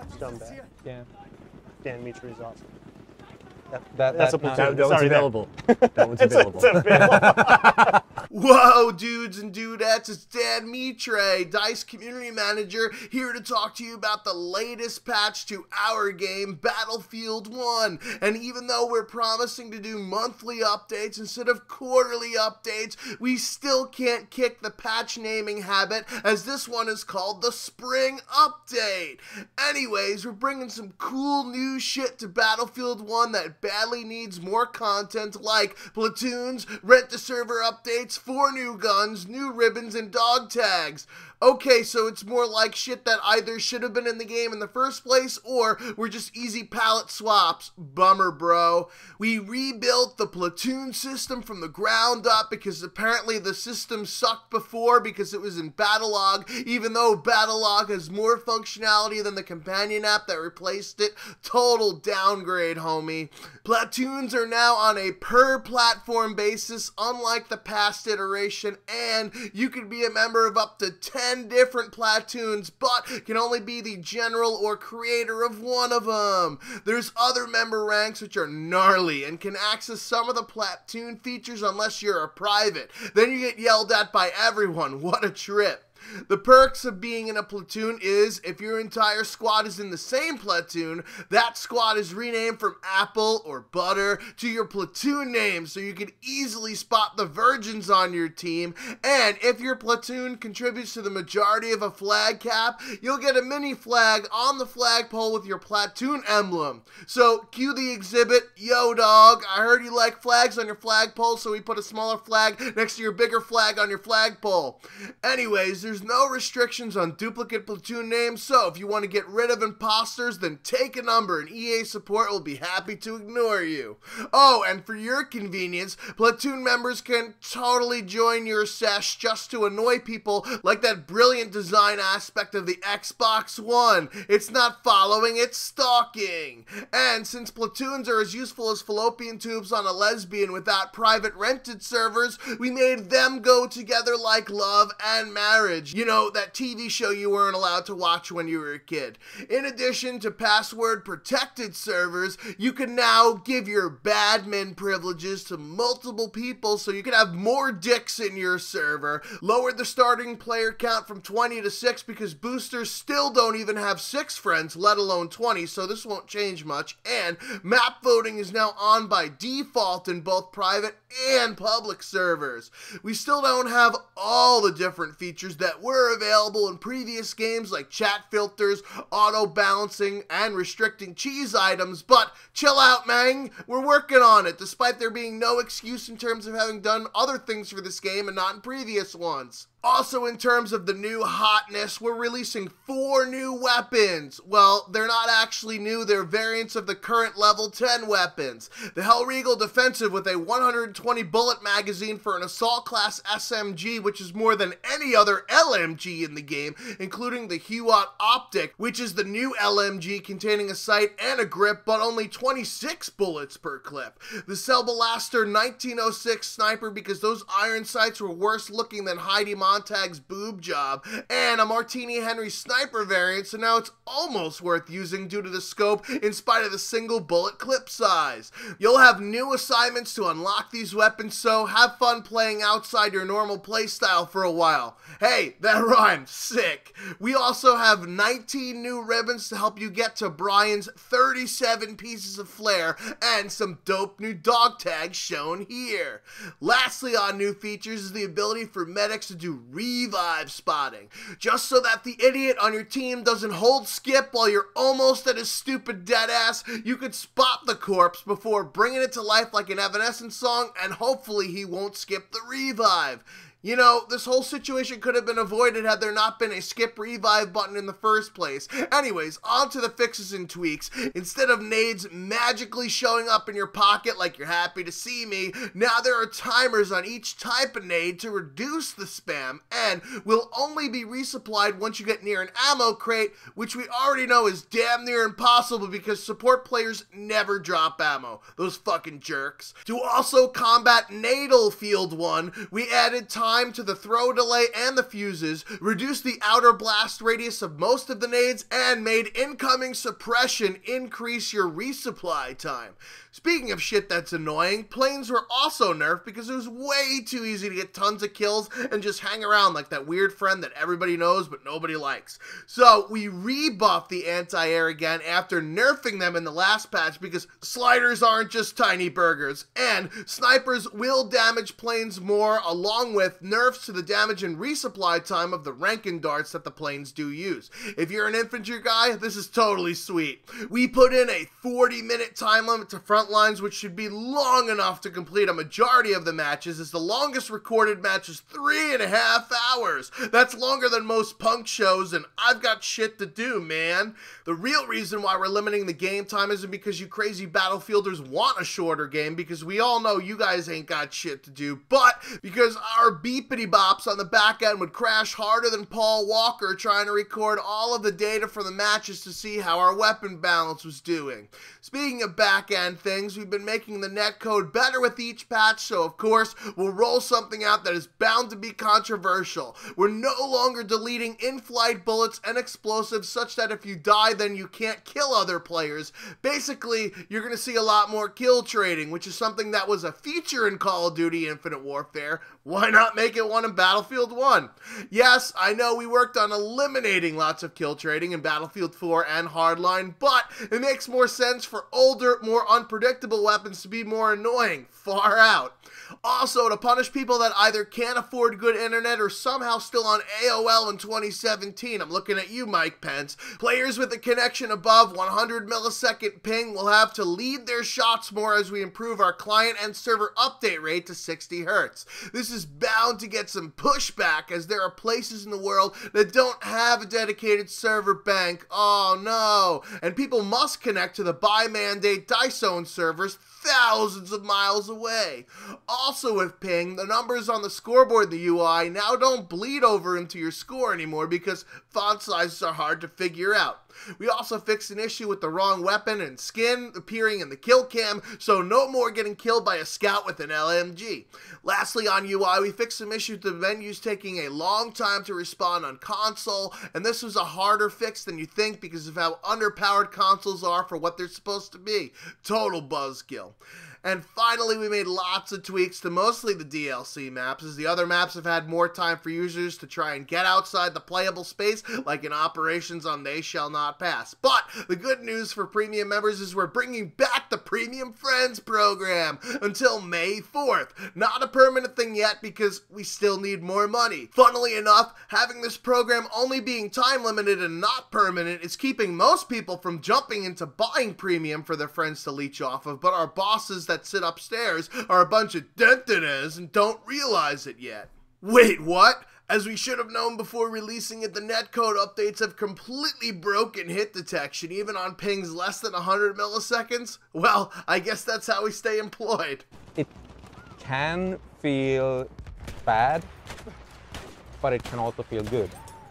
Scumbag. Yeah. Dan Mitre is awesome. That's a platoon. That one's Sorry, available. That one's available. It's available. Whoa, dudes and dudettes, it's Dan Mitre, DICE Community Manager, here to talk to you about the latest patch to our game, Battlefield 1. And even though we're promising to do monthly updates instead of quarterly updates, we still can't kick the patch naming habit, as this one is called the Spring Update. Anyways, we're bringing some cool new shit to Battlefield 1 that badly needs more content, like Platoons, rent-to-server updates, 4 new guns, new ribbons, and dog tags. Okay, so it's more like shit that either should have been in the game in the first place or were just easy palette swaps. Bummer, bro. We rebuilt the platoon system from the ground up because apparently the system sucked before because it was in Battlelog, even though Battlelog has more functionality than the companion app that replaced it. Total downgrade, homie. Platoons are now on a per platform basis, unlike the past iteration, and you can be a member of up to 10 different platoons, but can only be the general or creator of one of them. There's other member ranks which are gnarly and can access some of the platoon features unless you're a private. Then you get yelled at by everyone. What a trip. The perks of being in a platoon is, if your entire squad is in the same platoon, that squad is renamed from Apple or Butter to your platoon name, so you can easily spot the virgins on your team. And if your platoon contributes to the majority of a flag cap, you'll get a mini flag on the flagpole with your platoon emblem. So cue the exhibit, yo dog, I heard you like flags on your flagpole, so we put a smaller flag next to your bigger flag on your flagpole. Anyways, there's no restrictions on duplicate platoon names, so if you want to get rid of imposters, then take a number and EA support will be happy to ignore you. Oh, and for your convenience, platoon members can totally join your sesh just to annoy people, like that brilliant design aspect of the Xbox One. It's not following, it's stalking. And since platoons are as useful as fallopian tubes on a lesbian without private rented servers, we made them go together like love and marriage. You know, that TV show you weren't allowed to watch when you were a kid. In addition to password protected servers, you can now give your badmin privileges to multiple people so you can have more dicks in your server. Lowered the starting player count from 20 to 6 because boosters still don't even have 6 friends, let alone 20, so this won't change much. And map voting is now on by default in both private and public servers. We still don't have all the different features that were available in previous games, like chat filters, auto balancing, and restricting cheese items, but chill out, man, we're working on it, despite there being no excuse in terms of having done other things for this game and not in previous ones. Also, in terms of the new hotness, we're releasing 4 new weapons. Well, they're not actually new, they're variants of the current level 10 weapons. The Hellregal Defensive with a 120 bullet magazine for an assault class SMG, which is more than any other LMG in the game, including the Huot Optic, which is the new LMG containing a sight and a grip, but only 26 bullets per clip. The Selbalaster 1906 Sniper, because those iron sights were worse looking than Heidi Montag's boob job, and a Martini Henry Sniper variant, so now it's almost worth using due to the scope in spite of the single bullet clip size. You'll have new assignments to unlock these weapons, so have fun playing outside your normal playstyle for a while. Hey, that rhymed. Sick. We also have 19 new ribbons to help you get to Brian's 37 pieces of flair, and some dope new dog tags shown here. Lastly, on new features is the ability for medics to do revive spotting, just so that the idiot on your team doesn't hold skip while you're almost at his stupid dead ass. You could spot the corpse before bringing it to life like an Evanescence song, and hopefully he won't skip the revive. You know, this whole situation could have been avoided had there not been a skip revive button in the first place. Anyways, on to the fixes and tweaks. Instead of nades magically showing up in your pocket like you're happy to see me, now there are timers on each type of nade to reduce the spam, and will only be resupplied once you get near an ammo crate, which we already know is damn near impossible because support players never drop ammo. Those fucking jerks. To also combat Nadal Field 1, we added time time to the throw delay and the fuses, reduced the outer blast radius of most of the nades, and made incoming suppression increase your resupply time. Speaking of shit that's annoying, planes were also nerfed because it was way too easy to get tons of kills and just hang around like that weird friend that everybody knows but nobody likes. So we rebuffed the anti-air again after nerfing them in the last patch because sliders aren't just tiny burgers, and snipers will damage planes more, along with nerfs to the damage and resupply time of the Rankin darts that the planes do use. If you're an infantry guy, this is totally sweet. We put in a 40-minute time limit to front lines, which should be long enough to complete a majority of the matches, as the longest recorded match is 3.5 hours. That's longer than most punk shows, and I've got shit to do, man. The real reason why we're limiting the game time isn't because you crazy Battlefielders want a shorter game, because we all know you guys ain't got shit to do, but because our beepity bops on the back end would crash harder than Paul Walker trying to record all of the data for the matches to see how our weapon balance was doing. Speaking of back end things, we've been making the netcode better with each patch, so of course we'll roll something out that is bound to be controversial. We're no longer deleting in-flight bullets and explosives such that if you die then you can't kill other players. Basically, you're going to see a lot more kill trading, which is something that was a feature in Call of Duty Infinite Warfare. Why not make it one in Battlefield 1? Yes, I know we worked on eliminating lots of kill trading in Battlefield 4 and Hardline, but it makes more sense for older, more unpredictable weapons to be more annoying. Far out. Also, to punish people that either can't afford good internet or somehow still on AOL in 2017, I'm looking at you, Mike Pence, players with a connection above 100 millisecond ping will have to lead their shots more as we improve our client and server update rate to 60 Hz. This is bound to get some pushback, as there are places in the world that don't have a dedicated server bank. Oh no. And people must connect to the by mandate DICE-owned servers thousands of miles away. Also with ping, the numbers on the scoreboard in the UI now don't bleed over into your score anymore because font sizes are hard to figure out. We also fixed an issue with the wrong weapon and skin appearing in the kill cam, so no more getting killed by a scout with an LMG. Lastly, on UI, we fixed some issues with the menus taking a long time to respond on console, and this was a harder fix than you think because of how underpowered consoles are for what they're supposed to be. Total buzzkill. And finally, we made lots of tweaks to mostly the DLC maps, as the other maps have had more time for users to try and get outside the playable space, like in Operations on They Shall Not Pass. But the good news for premium members is we're bringing back the Premium Friends program until May 4th. Not a permanent thing yet because we still need more money. Funnily enough, having this program only being time limited and not permanent is keeping most people from jumping into buying premium for their friends to leech off of, but our bosses that sit upstairs are a bunch of dentines and don't realize it yet. Wait, what? As we should have known before releasing it, the netcode updates have completely broken hit detection, even on pings less than 100 milliseconds? Well, I guess that's how we stay employed. It can feel bad, but it can also feel good.